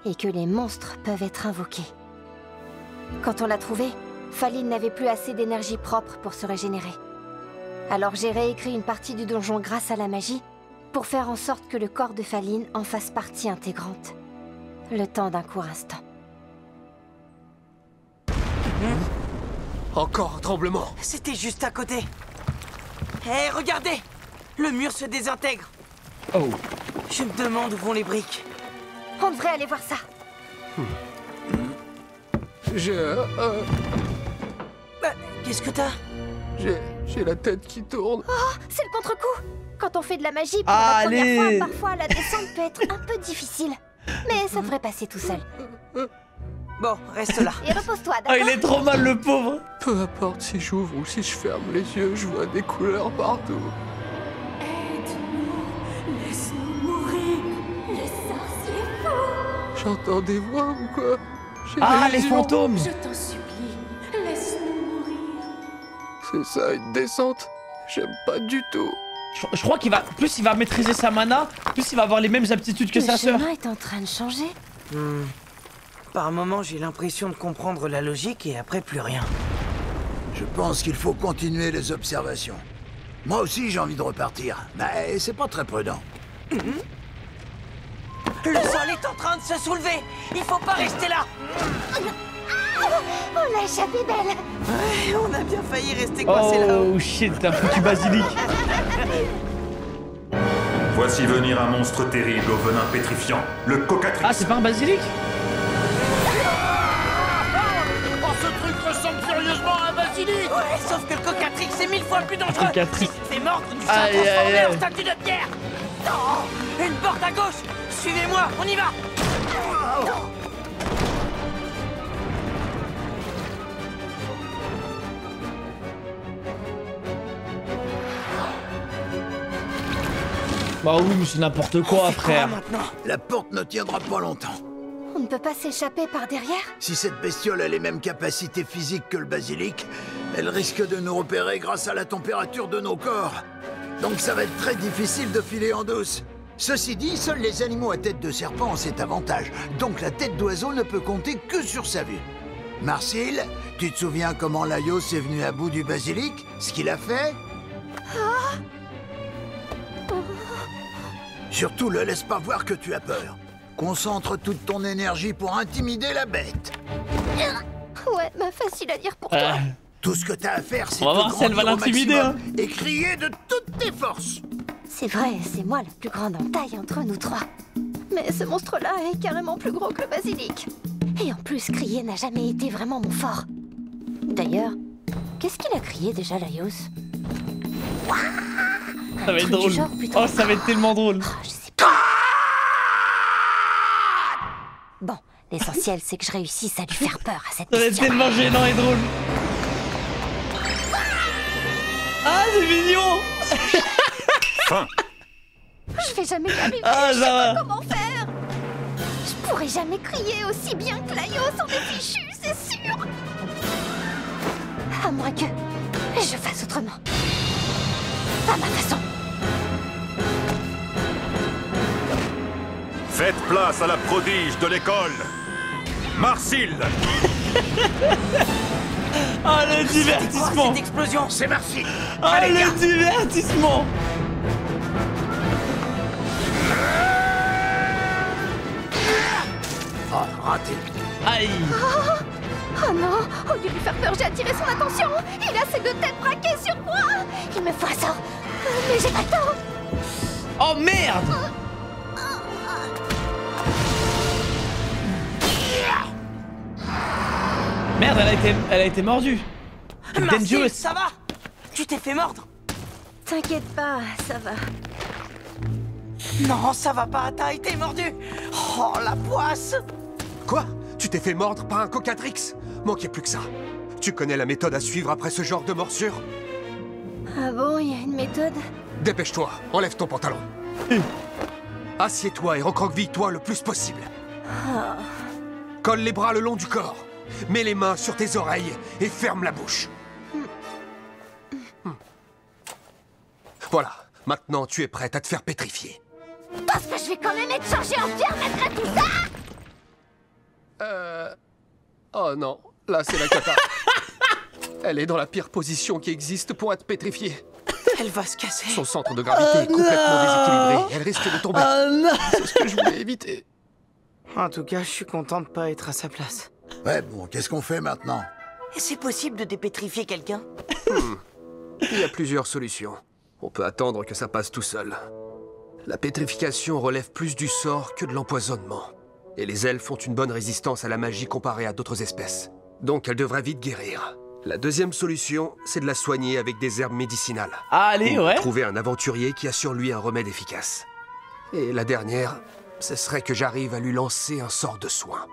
S7: et que les monstres peuvent être invoqués. Quand on l'a trouvé, Faline n'avait plus assez d'énergie propre pour se régénérer. Alors j'ai réécrit une partie du donjon grâce à la magie, pour faire en sorte que le corps de Faline en fasse partie intégrante. Le temps d'un court instant.
S12: Encore un tremblement.
S9: C'était juste à côté. Hé, regardez! Le mur se désintègre.
S1: Oh.
S9: Je me demande où vont les briques.
S7: On devrait aller voir ça.
S9: Qu'est-ce que t'as?
S12: J'ai la tête qui tourne.
S7: Oh, c'est le contre-coup. Quand on fait de la magie pour la première fois, parfois la descente peut être un peu difficile. Mais ça devrait passer tout seul.
S9: Bon, reste là.
S7: Et repose-toi, d'accord?
S1: Ah, il est trop mal, le pauvre.
S12: Peu importe si j'ouvre ou si je ferme les yeux, je vois des couleurs partout.
S14: Aide-nous, laisse-nous mourir. Le sorcier fou.
S12: J'entends des voix ou quoi?
S1: Ah, les fantômes.
S14: Je t'en supplie, laisse-nous mourir.
S12: C'est ça, une descente? J'aime pas du tout.
S1: Je crois qu'il va... Plus il va maîtriser sa mana, plus il va avoir les mêmes aptitudes que sa sœur.
S7: Le chemin est en train de changer.
S9: Par moments, j'ai l'impression de comprendre la logique et après plus rien.
S13: Je pense qu'il faut continuer les observations. Moi aussi, j'ai envie de repartir. Mais c'est pas très prudent.
S9: Le sol est en train de se soulever. Il faut pas rester là.
S7: On l'a échappé belle.
S9: Ouais, on a bien failli rester coincé là-haut.
S1: Oh shit, t'as foutu basilic.
S2: Voici venir un monstre terrible au venin pétrifiant, le Cocatrix.
S1: Ah, c'est pas un basilic?
S13: Oh, ce truc ressemble furieusement à un basilic.
S9: Ouais, sauf que le Cocatrix est 1000 fois plus dangereux.
S1: Cocatrix.
S9: Si tu te fais mordre, tu seras transformé en statue de pierre. Non, une porte à gauche. Suivez-moi, on y va.
S1: Bah oui, mais c'est n'importe quoi, frère.
S13: La porte ne tiendra pas longtemps.
S7: On ne peut pas s'échapper par derrière?
S13: Si cette bestiole a les mêmes capacités physiques que le basilic, elle risque de nous repérer grâce à la température de nos corps. Donc ça va être très difficile de filer en douce. Ceci dit, seuls les animaux à tête de serpent ont cet avantage. Donc la tête d'oiseau ne peut compter que sur sa vue. Marcille, tu te souviens comment Laios est venu à bout du basilic? Ce qu'il a fait? Surtout, ne laisse pas voir que tu as peur. Concentre toute ton énergie pour intimider la bête.
S7: Ouais, bah facile à dire pour toi.
S13: Tout ce que t'as à faire, c'est
S1: on va voir si elle va l'intimider, hein.
S13: Et crier de toutes tes forces.
S7: C'est vrai, c'est moi la plus grande en taille entre nous trois. Mais ce monstre-là est carrément plus gros que le basilic. Et en plus, crier n'a jamais été vraiment mon fort. D'ailleurs, qu'est-ce qu'il a crié déjà, Laios?
S1: Ça va être drôle. Genre, oh, ça va être tellement drôle.
S7: Oh, je sais pas. Bon, l'essentiel, c'est que je réussisse à lui faire peur à cette bestiole.
S1: Ça va être tellement gênant et drôle. Ah, c'est mignon.
S7: Je vais jamais y arriver,
S1: je sais pas
S7: comment faire. Je pourrais jamais crier aussi bien que Laios en est fichu, c'est sûr. À moins que je fasse autrement. À ma façon.
S2: Faites place à la prodige de l'école, Marcille.
S1: Ah, le divertissement.
S9: Cette explosion,
S13: c'est Marcille.
S1: Ah, le divertissement.
S13: Oh, raté.
S1: Aïe.
S7: Oh non, au lieu de lui faire peur, j'ai attiré son attention. Il a ses deux têtes braquées sur moi. Il me faut ça. Mais j'ai pas le temps.
S1: Oh merde. Merde, elle a été mordue.
S9: Marcille, ça va? Tu t'es fait mordre?
S7: T'inquiète pas, ça va.
S9: Non, ça va pas, t'as été mordu. Oh, la poisse.
S12: Quoi? Tu t'es fait mordre par un Cocatrix? Manquait plus que ça. Tu connais la méthode à suivre après ce genre de morsure?
S7: Ah bon, il y a une méthode?
S12: Dépêche-toi, enlève ton pantalon. Assieds-toi et recroqueville-toi le plus possible. Colle les bras le long du corps. Mets les mains sur tes oreilles et ferme la bouche. Voilà, maintenant tu es prête à te faire pétrifier.
S7: Parce que je vais quand même être changée en pierre malgré tout ça.
S12: Oh non, là c'est la cata. Elle est dans la pire position qui existe pour être pétrifiée.
S9: Elle va se casser.
S12: Son centre de gravité est complètement déséquilibré. Elle risque de tomber. C'est ce que je voulais éviter.
S9: En tout cas, je suis content de pas être à sa place.
S13: Ouais, bon, qu'est-ce qu'on fait maintenant?
S9: C'est possible de dépétrifier quelqu'un?
S12: Il y a plusieurs solutions. On peut attendre que ça passe tout seul. La pétrification relève plus du sort que de l'empoisonnement. Et les elfes ont une bonne résistance à la magie comparée à d'autres espèces. Donc elle devrait vite guérir. La deuxième solution, c'est de la soigner avec des herbes médicinales.
S1: Allez, ouais.
S12: Trouver un aventurier qui a sur lui un remède efficace. Et la dernière, ce serait que j'arrive à lui lancer un sort de soin.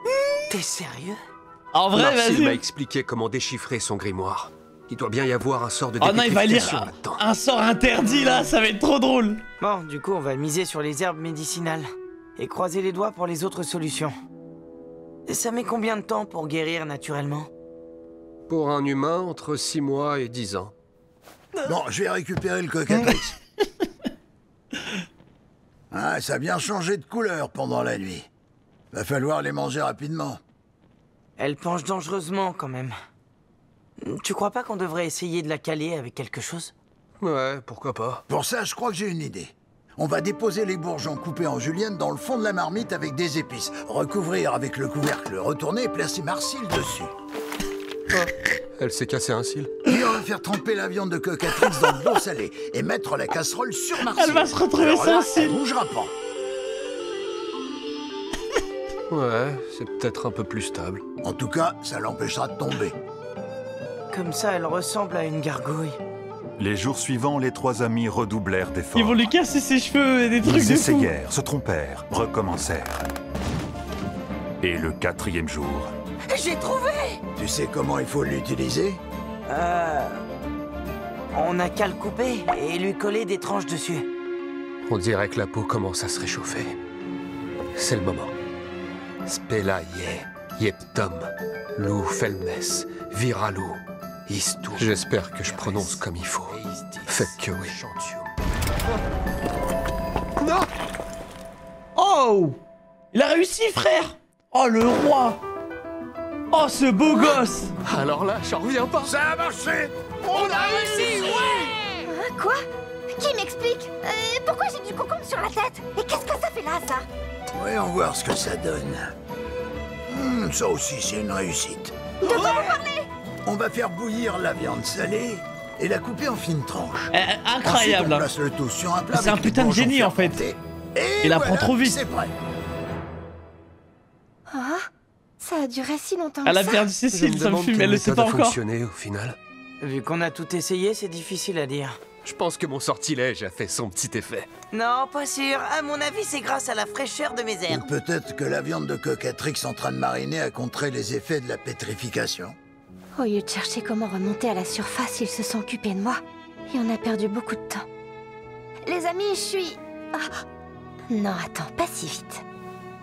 S9: T'es sérieux?
S1: En vrai, vas-y.
S12: Il m'a expliqué comment déchiffrer son grimoire. Il doit bien y avoir un sort de
S1: oh non, il va lire
S12: là-dedans.
S1: un sort interdit là, ça va être trop drôle.
S9: Bon, du coup, on va miser sur les herbes médicinales. Et croiser les doigts pour les autres solutions. Et ça met combien de temps pour guérir naturellement?
S12: Pour un humain, entre 6 mois et 10 ans.
S13: Bon, je vais récupérer le cocatrix. Ah, ça a bien changé de couleur pendant la nuit. Va falloir les manger rapidement.
S9: Elle penche dangereusement quand même. Tu crois pas qu'on devrait essayer de la caler avec quelque chose?
S12: Ouais, pourquoi pas.
S13: Pour ça, je crois que j'ai une idée. On va déposer les bourgeons coupés en julienne dans le fond de la marmite avec des épices. Recouvrir avec le couvercle retourné et placer Marcille dessus.
S12: Oh, elle s'est cassé un cil.
S13: Puis on va faire tremper la viande de cocatrix dans de l'eau salée et mettre la casserole sur Marcille.
S1: Elle va se retrouver sans cil.
S13: Elle bougera pas.
S12: Ouais, c'est peut-être un peu plus stable.
S13: En tout cas, ça l'empêchera de tomber.
S9: Comme ça, elle ressemble à une gargouille.
S2: Les jours suivants, les trois amis redoublèrent d'efforts.
S1: Ils vont lui casser ses cheveux et des trucs de fou.
S2: Ils essayèrent, se trompèrent, recommencèrent. Et le 4e jour...
S9: J'ai trouvé!
S13: Tu sais comment il faut l'utiliser?
S9: On n'a qu'à le couper et lui coller des tranches dessus.
S12: On dirait que la peau commence à se réchauffer. C'est le moment. Spela ye, yeptom, lou felmes, viralu, istou. J'espère que je prononce comme il faut. Faites que oui.
S1: Non! Oh! Il a réussi, frère! Oh, le roi! Oh, ce beau gosse!
S12: Alors là, j'en reviens pas.
S13: Ça a marché!
S12: On a réussi, ouais!
S7: Quoi? Qui m'explique? Pourquoi j'ai du concombre sur la tête? Et qu'est-ce que ça fait là, ça?
S13: Voyons voir ce que ça donne. Ça aussi, c'est une réussite.
S7: De quoi vous parlez?
S13: On va faire bouillir la viande salée et la couper en fines tranches.
S1: Incroyable!
S13: Ensuite, on place le tout sur un plat.
S1: C'est un putain de génie, en fait. Il apprend trop vite.
S13: C'est prêt.
S7: Ah, ça a duré si longtemps.
S1: Elle a perdu ses cils, ça me fume, elle le sait pas encore.
S12: Fonctionné au final.
S9: Vu qu'on a tout essayé, c'est difficile à dire.
S12: Je pense que mon sortilège a fait son petit effet.
S9: Non, pas sûr. À mon avis, c'est grâce à la fraîcheur de mes
S13: Ou
S9: herbes.
S13: peut-être que la viande de cocatrix en train de mariner a contré les effets de la pétrification.
S7: Au lieu de chercher comment remonter à la surface, ils se sont occupés de moi. Et on a perdu beaucoup de temps. Les amis, je suis... Ah. Non, attends, pas si vite.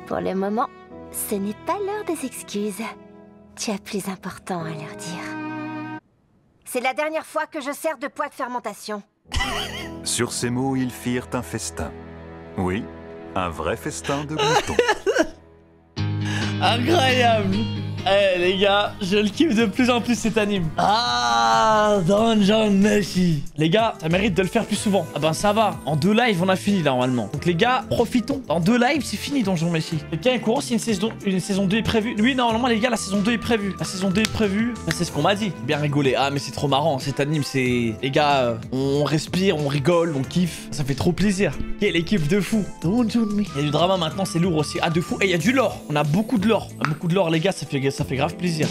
S7: Pour le moment, ce n'est pas l'heure des excuses. Tu as plus important à leur dire. C'est la dernière fois que je sers de poids de fermentation.
S2: Sur ces mots, ils firent un festin. Oui, un vrai festin de gloutons.
S1: Incroyable! Eh les gars, je le kiffe de plus en plus cet anime. Ah, Donjon Meshi. Les gars, ça mérite de le faire plus souvent. Ah ben ça va, en 2 lives on a fini là, normalement. Donc les gars, profitons. En 2 lives c'est fini Donjon Meshi. Quelqu'un est courant si une saison 2 est prévue. Oui, normalement les gars, la saison 2 est prévue. La saison 2 est prévue. C'est ce qu'on m'a dit. Bien rigolé. Ah mais c'est trop marrant, cet anime c'est... Les gars, on respire, on rigole, on kiffe. Ça fait trop plaisir. Quelle équipe de fou. Donjon Meshi. Il y a du drama maintenant, c'est lourd aussi. Ah de fou. Et il y a du lore. On a beaucoup de lore. Beaucoup de lore les gars, ça fait grave plaisir.